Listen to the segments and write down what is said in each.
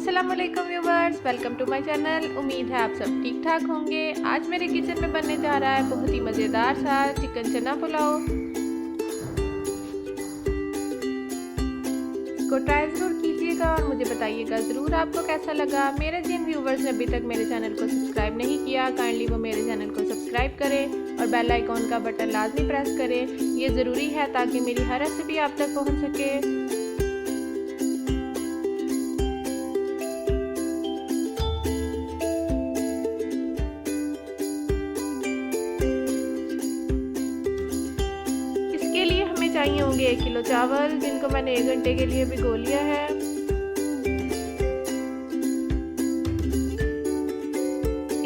अस्सलामुअलैकुम viewers, welcome to my channel. उम्मीद है आप सब ठीक ठाक होंगे। आज मेरे किचन में बनने जा रहा है बहुत ही मज़ेदार सा चिकन चना पुलाव। इसको ट्राई ज़रूर कीजिएगा और मुझे बताइएगा ज़रूर आपको कैसा लगा। मेरे जिन व्यूवर्स ने अभी तक मेरे चैनल को सब्सक्राइब नहीं किया, काइंडली वो मेरे चैनल को सब्सक्राइब करें और बेल आइकॉन का बटन लाजमी प्रेस करें। ये ज़रूरी है ताकि मेरी हर रेसिपी आप तक पहुँच सके। इसके लिए हमें चाहिए होंगे 1 किलो चावल, जिनको मैंने 1 घंटे के लिए भिगो लिया है।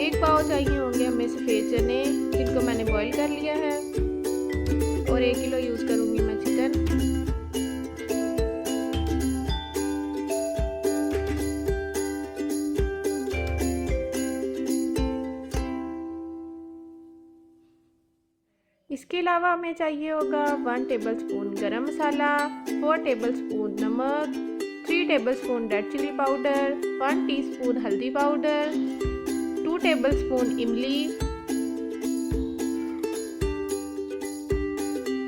1 पाव चाहिए होंगे हमें सफ़ेद चने, जिनको मैंने बॉईल कर लिया है। और 1 किलो यूज़ करूँगी मैं चिकन। इसके अलावा हमें चाहिए होगा 1 टेबलस्पून गरम मसाला, 4 टेबलस्पून नमक, 3 tablespoon red chilli powder, 1 teaspoon हल्दी पाउडर, 2 टेबलस्पून इमली,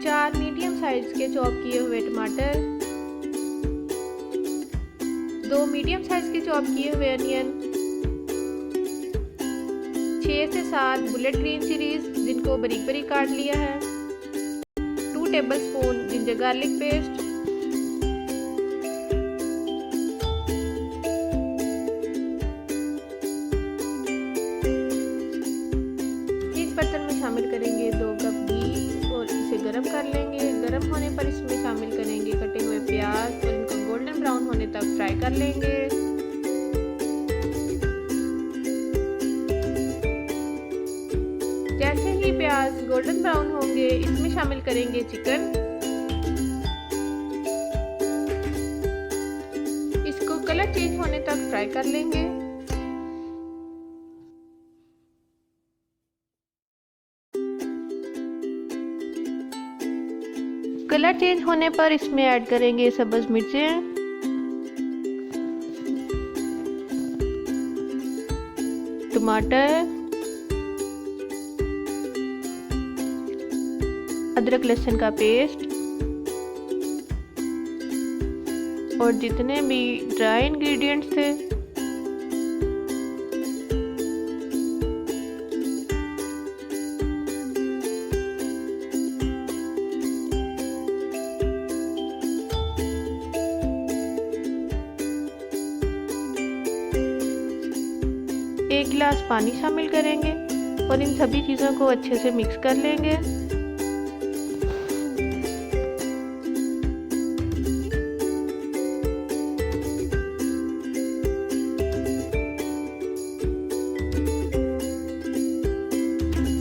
4 मीडियम साइज के चॉप किए हुए टमाटर, 2 मीडियम साइज के चॉप किए हुए अनियन, 6 से 7 बुलेट ग्रीन चिलीज जिनको बारीक बारीक काट लिया है, 2 टेबलस्पून जिंजर गार्लिक पेस्ट, एक बर्तन में शामिल करेंगे 2 कप घी और इसे गरम कर लेंगे। गरम होने पर इसमें शामिल करेंगे कटे हुए प्याज और इनको गोल्डन ब्राउन होने तक फ्राई कर लेंगे। जैसे ही प्याज गोल्डन ब्राउन होंगे, इसमें शामिल करेंगे चिकन। इसको कलर चेंज होने तक फ्राई कर लेंगे। कलर चेंज होने पर इसमें ऐड करेंगे सब्ज मिर्चें, टमाटर, अदरक लहसुन का पेस्ट और जितने भी ड्राई इंग्रेडिएंट्स थे। एक गिलास पानी शामिल करेंगे और इन सभी चीज़ों को अच्छे से मिक्स कर लेंगे।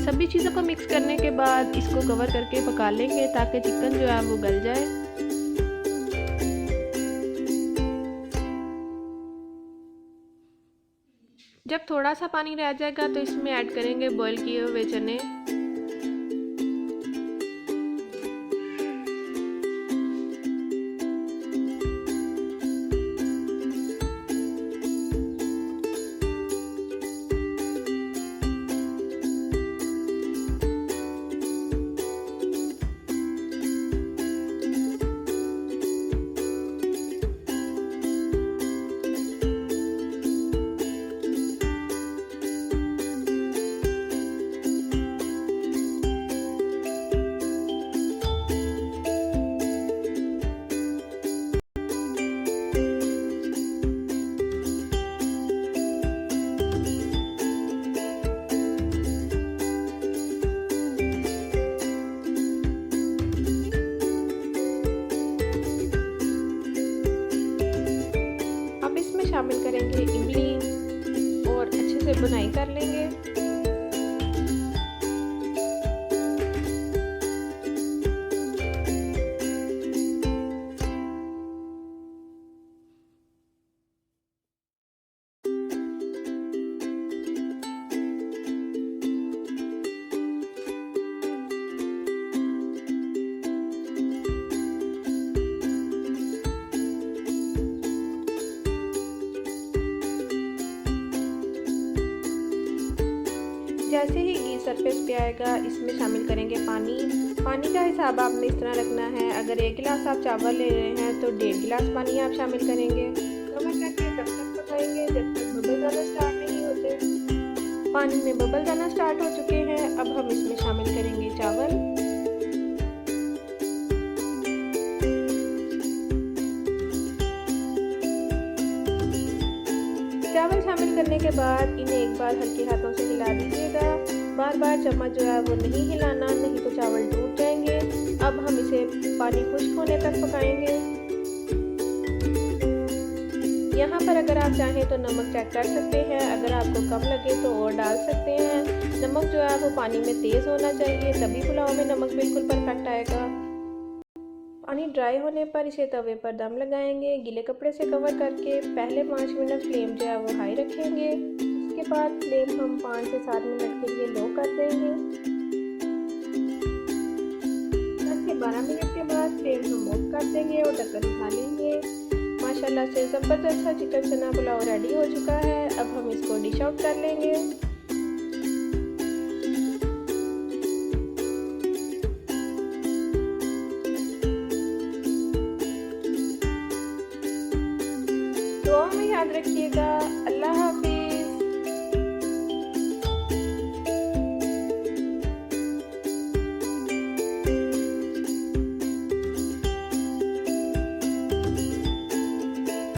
सभी चीज़ों को मिक्स करने के बाद इसको कवर करके पका लेंगे ताकि चिकन जो है वो गल जाए। जब थोड़ा सा पानी रह जाएगा तो इसमें ऐड करेंगे बॉईल किए हुए चने। शामिल करेंगे इमली और अच्छे से बुनाई कर लेंगे। जैसे ही घी सरफेस पे आएगा इसमें शामिल करेंगे पानी। पानी का हिसाब आपने इस तरह रखना है, अगर 1 गिलास आप चावल ले रहे हैं तो 1.5 गिलास पानी आप शामिल करेंगे। कवर करके तब तक पकाएंगे जब तक बबल आना स्टार्ट नहीं होते। पानी में बबल आना स्टार्ट हो चुके हैं, अब हम इसमें शामिल करेंगे चावल। चावल शामिल करने के बाद इन्हें एक बार हल्के हाथों से हिला दीजिएगा। बार बार चम्मच जो है वो नहीं हिलाना, नहीं तो चावल टूट जाएंगे। अब हम इसे पानी खुश्क होने तक पकाएंगे। यहाँ पर अगर आप चाहें तो नमक चेक कर सकते हैं, अगर आपको कम लगे तो और डाल सकते हैं। नमक जो है वो पानी में तेज़ होना चाहिए, तभी पुलाव में नमक बिल्कुल परफेक्ट आएगा। पानी ड्राई होने पर इसे तवे पर दम लगाएंगे। गीले कपड़े से कवर करके पहले 5 मिनट फ्लेम जो है वो हाई रखेंगे। उसके बाद फ्लेम हम 5 से 7 मिनट के लिए लो कर देंगे। 10 से 12 मिनट के बाद फ्लेम हम ऑफ कर देंगे और ढक्कन उठा लेंगे। माशाल्लाह से ज़बरदस्त सा चिकन चना पुलाव रेडी हो चुका है। अब हम इसको डिश आउट कर लेंगे। दुआ में याद रखिएगा।